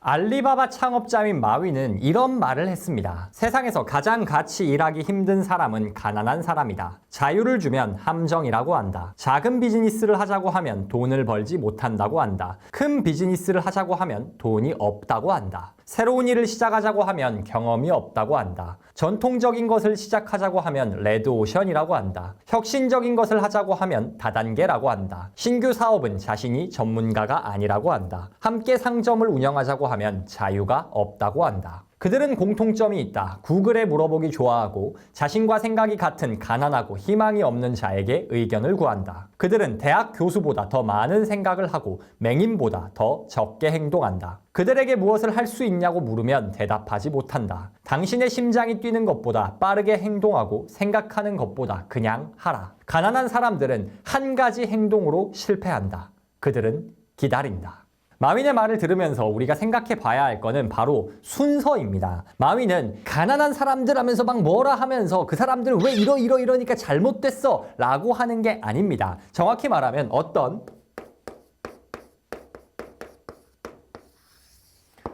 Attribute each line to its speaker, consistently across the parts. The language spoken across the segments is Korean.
Speaker 1: 알리바바 창업자인 마윈은 이런 말을 했습니다. 세상에서 가장 같이 일하기 힘든 사람은 가난한 사람이다. 자유를 주면 함정이라고 한다. 작은 비즈니스를 하자고 하면 돈을 벌지 못한다고 한다. 큰 비즈니스를 하자고 하면 돈이 없다고 한다. 새로운 일을 시작하자고 하면 경험이 없다고 한다. 전통적인 것을 시작하자고 하면 레드오션이라고 한다. 혁신적인 것을 하자고 하면 다단계라고 한다. 신규 사업은 자신이 전문가가 아니라고 한다. 함께 상점을 운영하자고 하면 자유가 없다고 한다. 그들은 공통점이 있다. 구글에 물어보기 좋아하고 자신과 생각이 같은 가난하고 희망이 없는 자에게 의견을 구한다. 그들은 대학 교수보다 더 많은 생각을 하고 맹인보다 더 적게 행동한다. 그들에게 무엇을 할 수 있냐고 물으면 대답하지 못한다. 당신의 심장이 뛰는 것보다 빠르게 행동하고 생각하는 것보다 그냥 하라. 가난한 사람들은 한 가지 행동으로 실패한다. 그들은 기다린다. 마윈의 말을 들으면서 우리가 생각해 봐야 할 거는 바로 순서입니다. 마윈은 가난한 사람들 하면서 막 뭐라 하면서 그 사람들은 왜 이러니까 잘못됐어 라고 하는 게 아닙니다. 정확히 말하면 어떤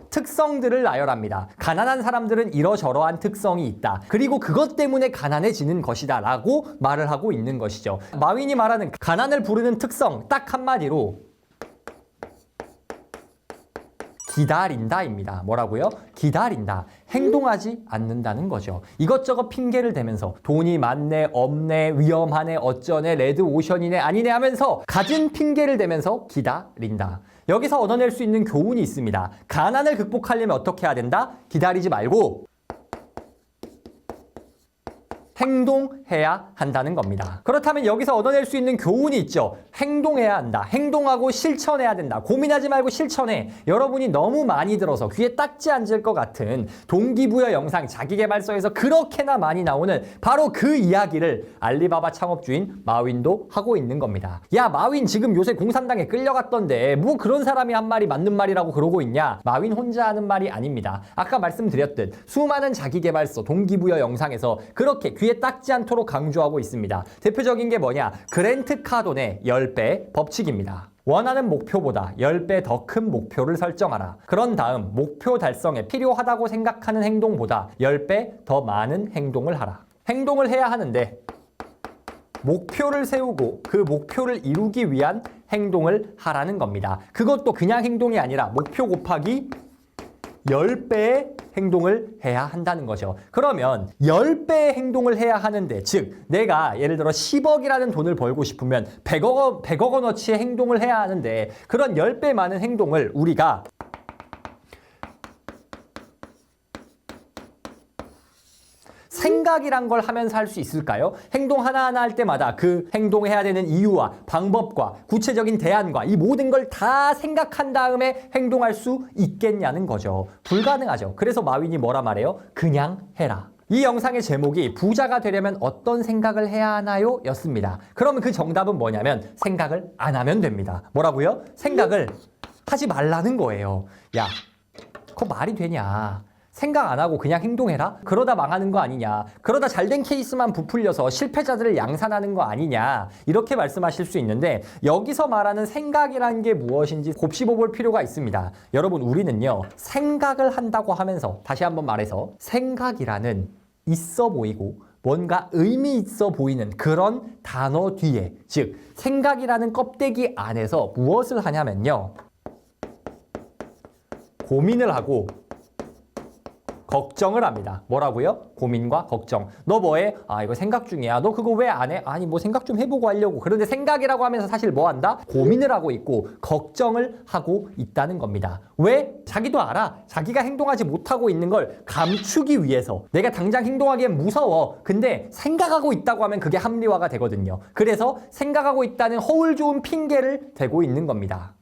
Speaker 1: 특성들을 나열합니다. 가난한 사람들은 이러저러한 특성이 있다. 그리고 그것 때문에 가난해지는 것이다 라고 말을 하고 있는 것이죠. 마윈이 말하는 가난을 부르는 특성 딱 한마디로 기다린다입니다. 뭐라고요? 기다린다. 행동하지 않는다는 거죠. 이것저것 핑계를 대면서 돈이 많네, 없네, 위험하네, 어쩌네, 레드오션이네, 아니네 하면서 가진 핑계를 대면서 기다린다. 여기서 얻어낼 수 있는 교훈이 있습니다. 가난을 극복하려면 어떻게 해야 된다? 기다리지 말고 행동해야 한다는 겁니다. 그렇다면 여기서 얻어낼 수 있는 교훈이 있죠. 행동해야 한다. 행동하고 실천해야 된다. 고민하지 말고 실천해. 여러분이 너무 많이 들어서 귀에 딱지 앉을 것 같은 동기부여 영상 자기계발서에서 그렇게나 많이 나오는 바로 그 이야기를 알리바바 창업주인 마윈도 하고 있는 겁니다. 야, 마윈 지금 요새 공산당에 끌려갔던데 뭐 그런 사람이 한 말이 맞는 말이라고 그러고 있냐? 마윈 혼자 하는 말이 아닙니다. 아까 말씀드렸듯 수많은 자기계발서 동기부여 영상에서 그렇게 귀에 딱지 않도록 강조하고 있습니다. 대표적인 게 뭐냐? 그랜트 카돈의 10배 법칙입니다. 원하는 목표보다 10배 더 큰 목표를 설정하라. 그런 다음 목표 달성에 필요하다고 생각하는 행동보다 10배 더 많은 행동을 하라. 행동을 해야 하는데 목표를 세우고 그 목표를 이루기 위한 행동을 하라는 겁니다. 그것도 그냥 행동이 아니라 목표 곱하기 10배의 행동을 해야 한다는 거죠. 그러면 10배의 행동을 해야 하는데, 즉 내가 예를 들어 10억이라는 돈을 벌고 싶으면 100억 원어치의 행동을 해야 하는데 그런 10배 많은 행동을 우리가 생각이란 걸 하면서 할 수 있을까요? 행동 하나하나 할 때마다 그 행동해야 되는 이유와 방법과 구체적인 대안과 이 모든 걸 다 생각한 다음에 행동할 수 있겠냐는 거죠. 불가능하죠. 그래서 마윈이 뭐라 말해요? 그냥 해라. 이 영상의 제목이 부자가 되려면 어떤 생각을 해야 하나요? 였습니다. 그러면 그 정답은 뭐냐면 생각을 안 하면 됩니다. 뭐라고요? 생각을 하지 말라는 거예요. 야, 그거 말이 되냐? 생각 안 하고 그냥 행동해라? 그러다 망하는 거 아니냐? 그러다 잘된 케이스만 부풀려서 실패자들을 양산하는 거 아니냐? 이렇게 말씀하실 수 있는데 여기서 말하는 생각이라는 게 무엇인지 곱씹어볼 필요가 있습니다. 여러분, 우리는요 생각을 한다고 하면서 다시 한번 말해서 생각이라는 있어 보이고 뭔가 의미 있어 보이는 그런 단어 뒤에, 즉 생각이라는 껍데기 안에서 무엇을 하냐면요 고민을 하고 걱정을 합니다. 뭐라고요? 고민과 걱정. 너 뭐해? 아, 이거 생각 중이야. 너 그거 왜 안 해? 아니, 뭐 생각 좀 해보고 하려고. 그런데 생각이라고 하면서 사실 뭐 한다? 고민을 하고 있고 걱정을 하고 있다는 겁니다. 왜? 자기도 알아. 자기가 행동하지 못하고 있는 걸 감추기 위해서. 내가 당장 행동하기엔 무서워. 근데 생각하고 있다고 하면 그게 합리화가 되거든요. 그래서 생각하고 있다는 허울 좋은 핑계를 대고 있는 겁니다.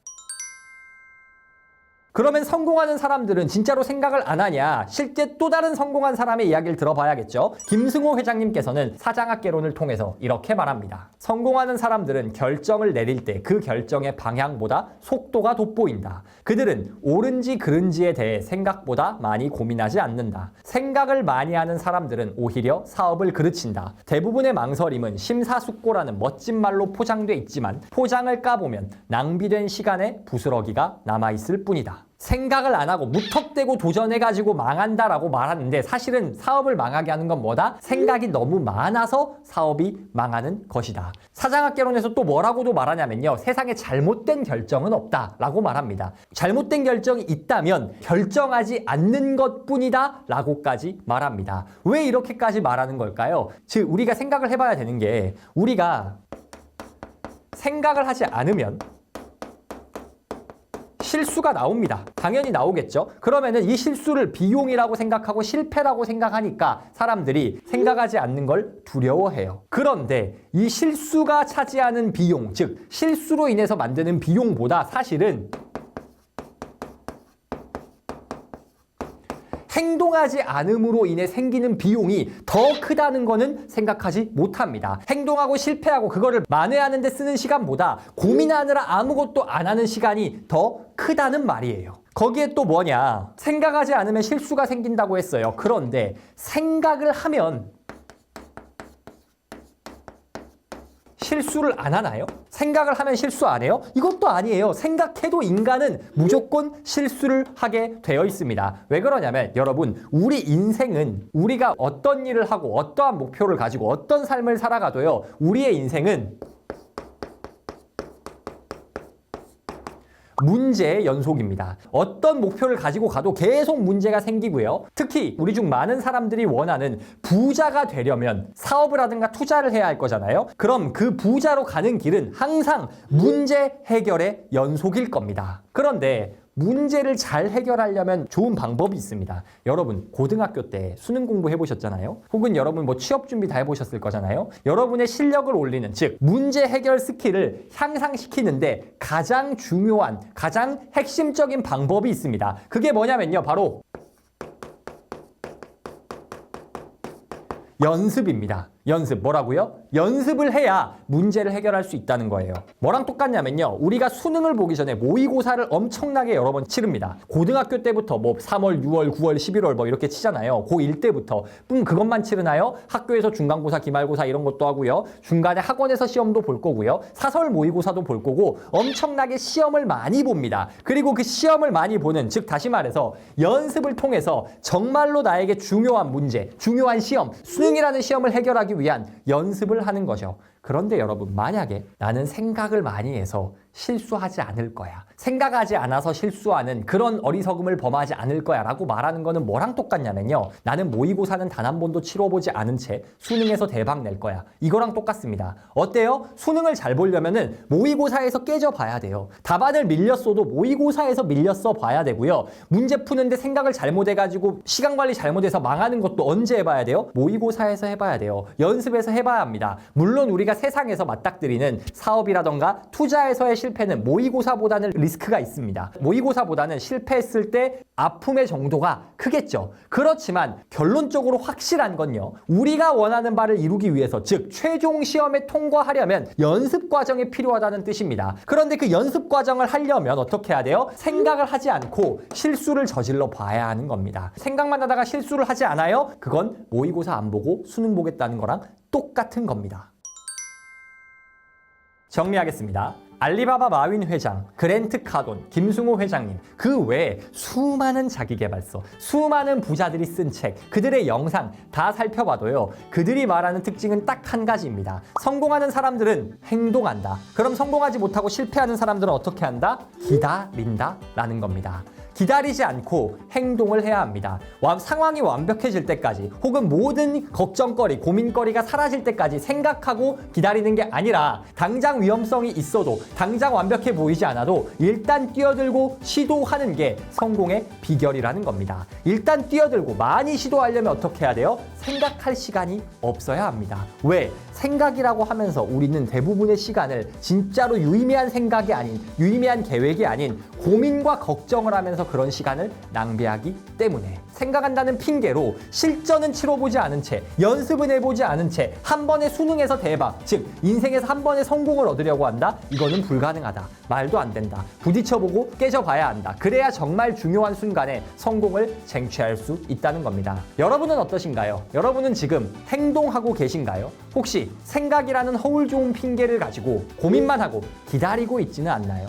Speaker 1: 그러면 성공하는 사람들은 진짜로 생각을 안 하냐? 실제 또 다른 성공한 사람의 이야기를 들어봐야겠죠. 김승호 회장님께서는 사장학개론을 통해서 이렇게 말합니다. 성공하는 사람들은 결정을 내릴 때 그 결정의 방향보다 속도가 돋보인다. 그들은 옳은지 그른지에 대해 생각보다 많이 고민하지 않는다. 생각을 많이 하는 사람들은 오히려 사업을 그르친다. 대부분의 망설임은 심사숙고라는 멋진 말로 포장돼 있지만 포장을 까보면 낭비된 시간에 부스러기가 남아있을 뿐이다. 생각을 안 하고 무턱대고 도전해가지고 망한다라고 말하는데 사실은 사업을 망하게 하는 건 뭐다? 생각이 너무 많아서 사업이 망하는 것이다. 사장학개론에서 또 뭐라고도 말하냐면요. 세상에 잘못된 결정은 없다라고 말합니다. 잘못된 결정이 있다면 결정하지 않는 것뿐이다 라고까지 말합니다. 왜 이렇게까지 말하는 걸까요? 즉 우리가 생각을 해봐야 되는 게 우리가 생각을 하지 않으면 실수가 나옵니다. 당연히 나오겠죠. 그러면은 이 실수를 비용이라고 생각하고 실패라고 생각하니까 사람들이 생각하지 않는 걸 두려워해요. 그런데 이 실수가 차지하는 비용, 즉 실수로 인해서 만드는 비용보다 사실은 행동하지 않음으로 인해 생기는 비용이 더 크다는 거는 생각하지 못합니다. 행동하고 실패하고 그거를 만회하는 데 쓰는 시간보다 고민하느라 아무것도 안 하는 시간이 더 크다는 말이에요. 거기에 또 뭐냐? 생각하지 않으면 실수가 생긴다고 했어요. 그런데 생각을 하면 실수를 안 하나요? 생각을 하면 실수 안 해요? 이것도 아니에요. 생각해도 인간은 무조건 실수를 하게 되어 있습니다. 왜 그러냐면 여러분, 우리 인생은 우리가 어떤 일을 하고 어떠한 목표를 가지고 어떤 삶을 살아가도요. 우리의 인생은 문제의 연속입니다. 어떤 목표를 가지고 가도 계속 문제가 생기고요. 특히 우리 중 많은 사람들이 원하는 부자가 되려면 사업을 하든가 투자를 해야 할 거잖아요. 그럼 그 부자로 가는 길은 항상 문제 해결의 연속일 겁니다. 그런데 문제를 잘 해결하려면 좋은 방법이 있습니다. 여러분 고등학교 때 수능 공부 해보셨잖아요. 혹은 여러분 뭐 취업 준비 다 해보셨을 거잖아요. 여러분의 실력을 올리는, 즉 문제 해결 스킬을 향상시키는데 가장 중요한, 가장 핵심적인 방법이 있습니다. 그게 뭐냐면요, 바로 연습입니다. 연습. 뭐라고요? 연습을 해야 문제를 해결할 수 있다는 거예요. 뭐랑 똑같냐면요. 우리가 수능을 보기 전에 모의고사를 엄청나게 여러 번 치릅니다. 고등학교 때부터 뭐 3월, 6월, 9월, 11월 뭐 이렇게 치잖아요. 고1 때부터. 그것만 치르나요? 학교에서 중간고사, 기말고사 이런 것도 하고요. 중간에 학원에서 시험도 볼 거고요. 사설 모의고사도 볼 거고 엄청나게 시험을 많이 봅니다. 그리고 그 시험을 많이 보는, 즉 다시 말해서 연습을 통해서 정말로 나에게 중요한 문제, 중요한 시험, 수능이라는 시험을 해결하기 위한 연습을 하는 거죠. 그런데 여러분, 만약에 나는 생각을 많이 해서 실수하지 않을 거야, 생각하지 않아서 실수하는 그런 어리석음을 범하지 않을 거야 라고 말하는 거는 뭐랑 똑같냐면요, 나는 모의고사는 단 한 번도 치러보지 않은 채 수능에서 대박 낼 거야, 이거랑 똑같습니다. 어때요? 수능을 잘 보려면은 모의고사에서 깨져 봐야 돼요. 답안을 밀렸어도 모의고사에서 밀렸어 봐야 되고요. 문제 푸는데 생각을 잘못해가지고 시간 관리 잘못해서 망하는 것도 언제 해봐야 돼요? 모의고사에서 해봐야 돼요. 연습해서 해봐야 합니다. 물론 우리가 세상에서 맞닥뜨리는 사업이라던가 투자에서의 실패는 모의고사보다는 리스크가 있습니다. 모의고사보다는 실패했을 때 아픔의 정도가 크겠죠. 그렇지만 결론적으로 확실한 건요, 우리가 원하는 바를 이루기 위해서, 즉 최종 시험에 통과하려면 연습 과정이 필요하다는 뜻입니다. 그런데 그 연습 과정을 하려면 어떻게 해야 돼요? 생각을 하지 않고 실수를 저질러 봐야 하는 겁니다. 생각만 하다가 실수를 하지 않아요? 그건 모의고사 안 보고 수능 보겠다는 거랑 똑같은 겁니다. 정리하겠습니다. 알리바바 마윈 회장, 그랜트 카돈, 김승호 회장님, 그 외에 수많은 자기계발서, 수많은 부자들이 쓴 책, 그들의 영상 다 살펴봐도요, 그들이 말하는 특징은 딱 한 가지입니다. 성공하는 사람들은 행동한다. 그럼 성공하지 못하고 실패하는 사람들은 어떻게 한다? 기다린다 라는 겁니다. 기다리지 않고 행동을 해야 합니다. 상황이 완벽해질 때까지, 혹은 모든 걱정거리, 고민거리가 사라질 때까지 생각하고 기다리는 게 아니라 당장 위험성이 있어도, 당장 완벽해 보이지 않아도 일단 뛰어들고 시도하는 게 성공의 비결이라는 겁니다. 일단 뛰어들고 많이 시도하려면 어떻게 해야 돼요? 생각할 시간이 없어야 합니다. 왜? 생각이라고 하면서 우리는 대부분의 시간을 진짜로 유의미한 생각이 아닌, 유의미한 계획이 아닌 고민과 걱정을 하면서 그런 시간을 낭비하기 때문에, 생각한다는 핑계로 실전은 치러보지 않은 채, 연습은 해보지 않은 채 한 번에 수능에서 대박, 즉 인생에서 한 번에 성공을 얻으려고 한다? 이거는 불가능하다. 말도 안 된다. 부딪혀보고 깨져봐야 한다. 그래야 정말 중요한 순간에 성공을 쟁취할 수 있다는 겁니다. 여러분은 어떠신가요? 여러분은 지금 행동하고 계신가요? 혹시 생각이라는 허울 좋은 핑계를 가지고 고민만 하고 기다리고 있지는 않나요?